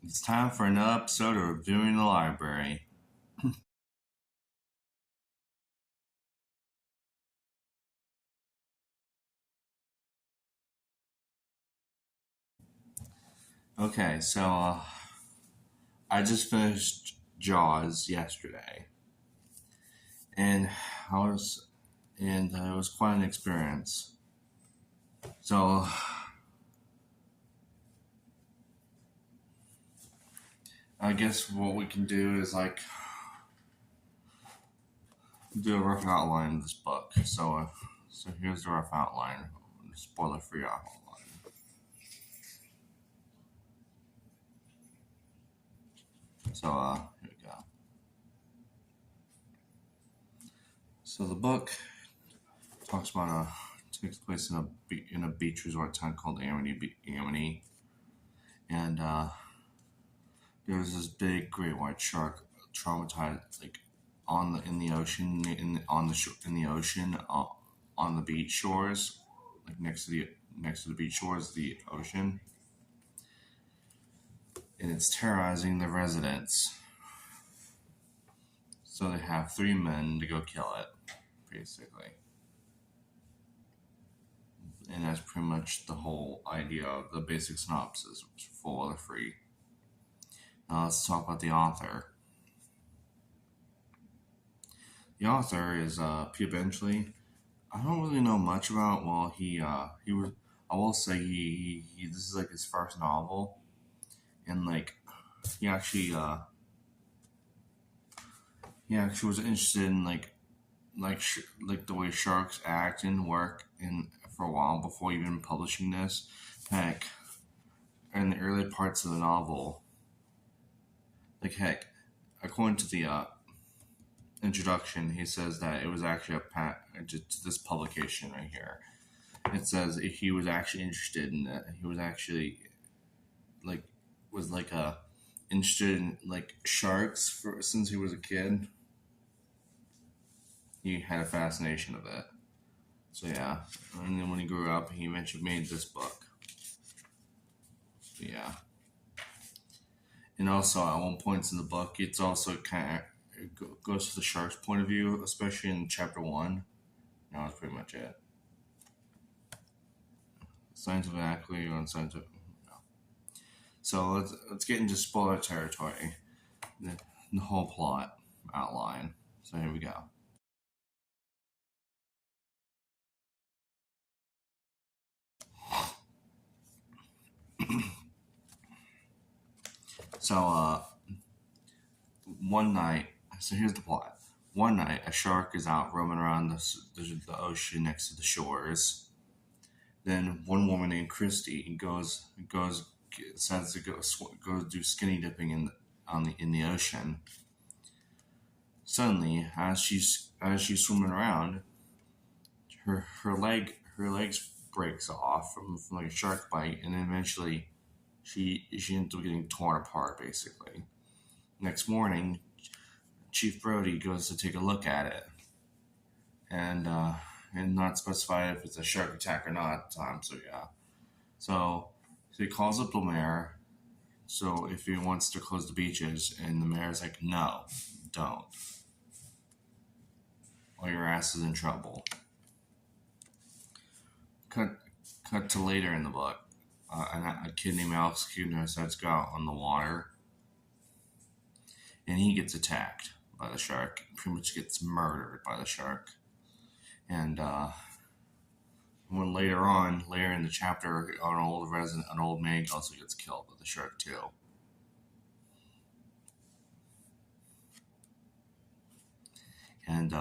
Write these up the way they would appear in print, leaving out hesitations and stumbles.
It's time for another episode of Reviewing the Library. Okay, I just finished Jaws yesterday, and I was, it was quite an experience. So I guess what we can do is do a rough outline of this book. So here's the rough outline, spoiler-free outline. Here we go. So the book talks about takes place in a beach resort town called Amity, and there was this big great white shark traumatized in the ocean in the ocean on the beach shores, like next to the beach shores, the ocean, and it's terrorizing the residents. So they have three men to go kill it, basically. And that's pretty much the whole idea of the basic synopsis, which is full of free. Now let's talk about the author. The author is Peter Benchley. I don't really know much about. Well, he was. I will say he this is like his first novel, and he actually uh he actually was interested in like the way sharks act and work in for a while before even publishing this. Heck, in the early parts of the novel, according to the introduction, he says that it was actually a to this publication right here. It says he was actually interested in that. He was actually like was like a interested in like sharks for since he was a kid. He had a fascination of it. So yeah, and then when he grew up, he eventually made this book. Yeah, and also at one point in the book, it's also kind of it goes to the shark's point of view, especially in chapter one. No, that's pretty much it. Scientifically on scientific. No. So let's get into spoiler territory. The whole plot outline. So here we go. So one night. So here's the plot. One night, a shark is out roaming around the ocean next to the shores. Then one woman named Christy goes decides to go do skinny dipping in the ocean. Suddenly, as she's swimming around, her legs breaks off from like a shark bite, and then eventually she ends up getting torn apart. Basically, next morning, Chief Brody goes to take a look at it, and not specify if it's a shark attack or not at the time. So yeah, so he calls up the mayor. So if he wants to close the beaches, and the mayor's like, no, don't, or your ass is in trouble. Cut cut to later in the book. A kid named Alex Kuner decides to go out on the water, and he gets attacked by the shark. Pretty much gets murdered by the shark. And when later in the chapter, an old man also gets killed by the shark too. And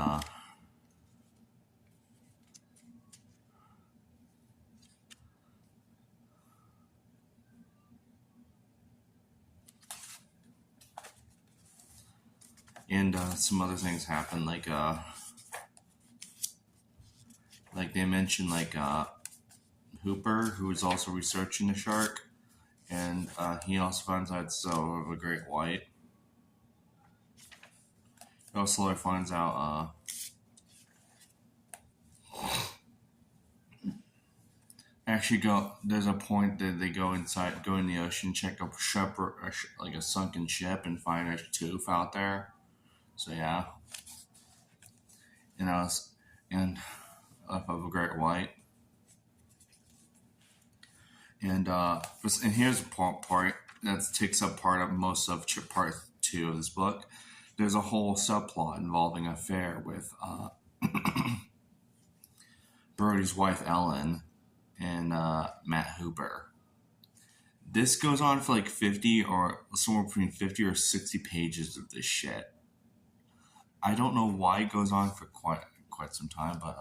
some other things happen, like they mentioned, Hooper, who is also researching the shark, and he also finds out it's of a great white. He also finds out actually go. There's a point that they go inside, go in the ocean, check a ship, or like a sunken ship, and find a tooth out there. So yeah, and I was and of a great white, and here's a part that takes up part of most of part two of this book. There's a whole subplot involving an affair with Brody's wife Ellen and Matt Hooper. This goes on for like 50 or somewhere between 50 or 60 pages of this shit. I don't know why it goes on for quite some time, but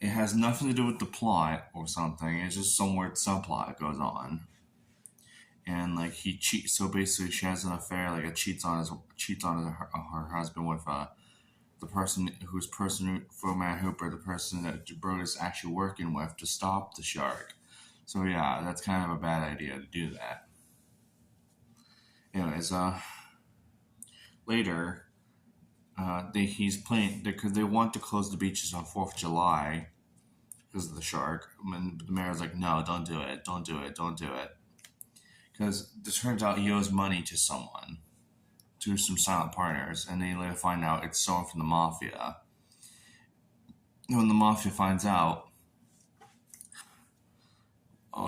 it has nothing to do with the plot or something. It's just some weird subplot goes on. And like he cheats, so basically she has an affair, like a cheats on her husband with the person for Matt Hooper, the person that Brody's actually working with to stop the shark. So yeah, that's kind of a bad idea to do that. Anyways, later, he's playing because they want to close the beaches on 4th of July because of the shark. And the mayor's like, no, don't do it, don't do it, don't do it. Because it turns out he owes money to someone, to some silent partners, and they later find out it's someone from the mafia. And when the mafia finds out,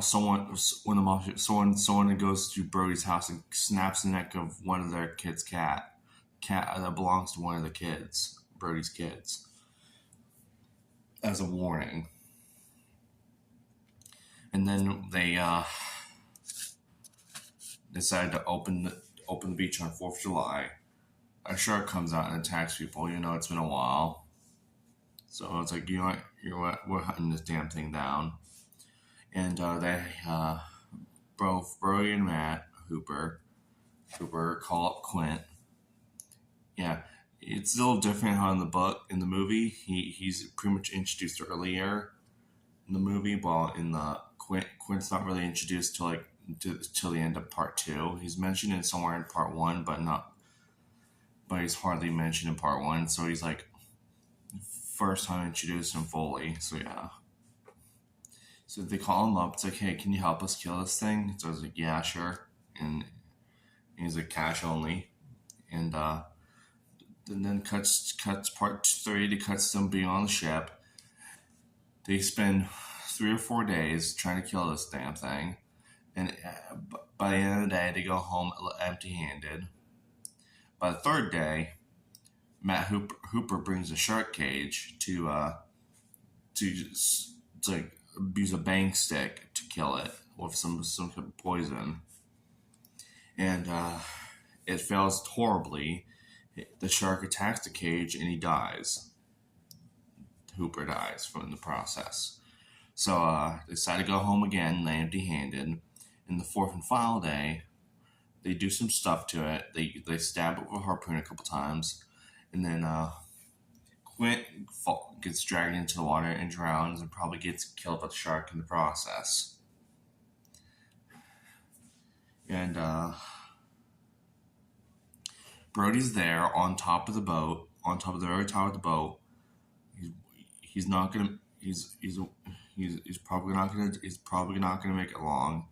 someone that goes to Brody's house and snaps the neck of one of their kids' cat that belongs to one of the kids, Brody's kids, as a warning. And then they decide to open the beach on 4th of July. A shark comes out and attacks people. It's been a while, so it's like, we're hunting this damn thing down. And both Brody and Matt Hooper call up Quint. Yeah, it's a little different how in the movie, he's pretty much introduced earlier in the movie, while in the Quint's not really introduced till the end of part 2. He's mentioned it somewhere in part 1, but he's hardly mentioned in part 1. So he's like first time introduced him fully. So yeah. So they call him up. It's like, hey, can you help us kill this thing? So I was like, yeah, sure. And he's like, cash only. And then cuts part 3 to cuts them being on the ship. They spend 3 or 4 days trying to kill this damn thing. And by the end of the day, they go home empty-handed. By the 3rd day, Matt Hooper brings a shark cage to like use a bang stick to kill it with some kind of poison, and it fails horribly. The shark attacks the cage and he dies. Hooper dies from the process. So they decide to go home again, lay empty-handed. And the 4th and final day, they do some stuff to it. They stab it with a harpoon a couple times, and then Quint gets dragged into the water and drowns and probably gets killed by the shark in the process. And Brody's there on top of the boat, on top of the very top of the boat. He's not gonna. He's probably not gonna make it long.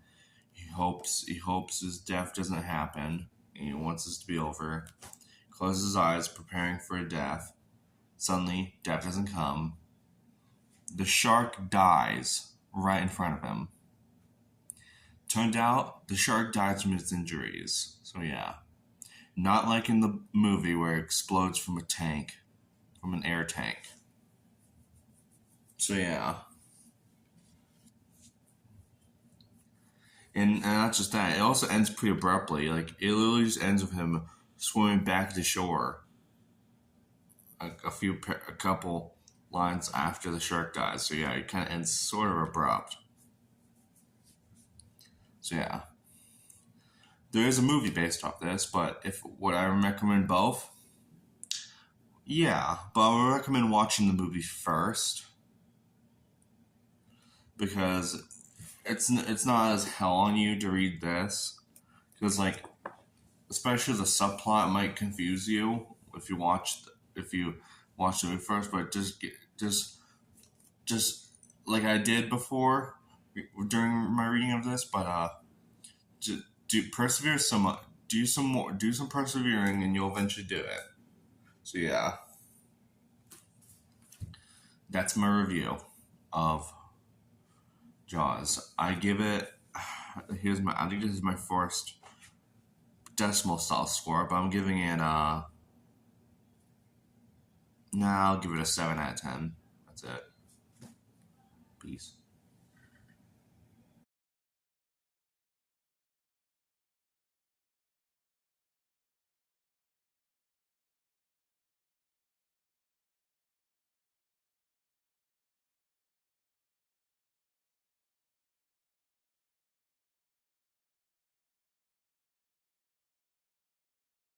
He hopes his death doesn't happen, and he wants this to be over. Closes his eyes, preparing for a death. Suddenly, death doesn't come. The shark dies right in front of him. Turned out, the shark dies from its injuries. So yeah. Not like in the movie where it explodes from a tank, from an air tank. So yeah. And not just that, it also ends pretty abruptly. Like, it literally just ends with him swimming back to shore a couple lines after the shark dies. So yeah, it kind of ends sort of abrupt. So yeah. There is a movie based off this, but would I recommend both? Yeah, but I would recommend watching the movie first, because it's not as hell on you to read this, because like, especially the subplot might confuse you if you watch the movie first, but just just like I did before during my reading of this, but do persevere some, do some persevering, and you'll eventually do it. So yeah, that's my review of Jaws. I give it. I think this is my first decimal style score, but I'm giving it I'll give it a 7 out of 10. That's it. Peace.